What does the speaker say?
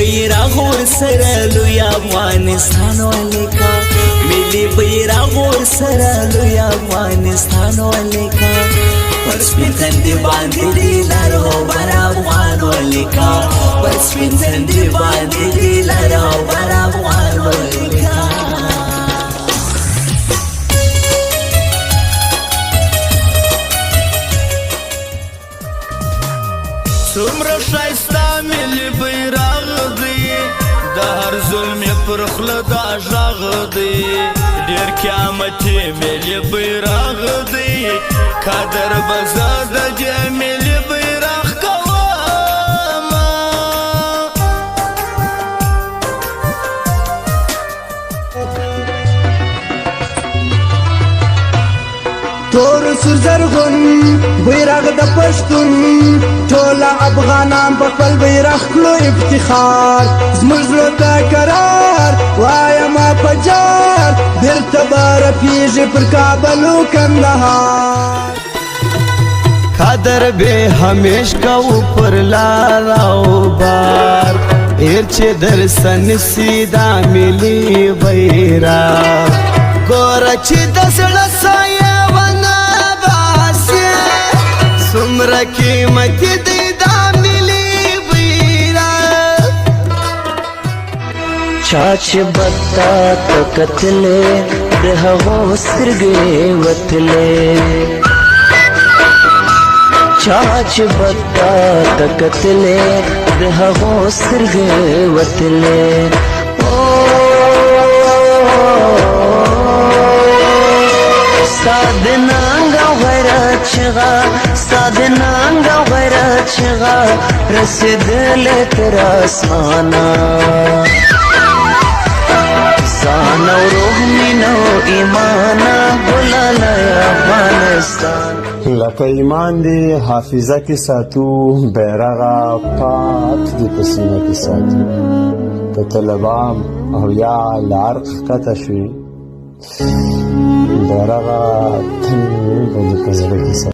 بیرغ ورسره لوی افغانستان ولیکا ملي بیرغ ورسره لوی افغانستان ولیکا پر سپین تندي باندې دی لارو بر افغان ولیکا پر سپین تندي باندې دی لارو بر افغان ولیکا څومره ښایسته ملي بیرغ دی د هر ظلم پر خوله دا غږ دی ډېر قیامتي ملي بیرغ دی قدر به زه د دې ملي بیرغ کومه تور سور زرغون بیرغ د پښتون ټول افغانان په خپل بیرغ کړو افتخار زموږ زړه ته قرار وایم په جار بیرته به رپېږي پر کابل و کندهار قدر به همیش کوو پر لار او بار هیر چې در سنسي دا ملي بیرغ ګوره چې د زړه سایه څومره قیمتي دی دا ملي بیرغ چا چې بتا ته کتلې د هغو سترګې وتلې چا چې بتا ته کتلې د هغو سترګې وتلې ستا د ننګ او غیرت چغه ستا د ننګ او غیرت چغه رسېدلې تر اسمانه ځان او روح مینه او ایمانه ګلالی افغانستان لکه ایمان دی حافظه کې ساتو بیرغه پاک دی په سینه کې ساتو که طلبام او یا لعرق ښکته شوي بیرغه تل به دې په زړه کې ساتو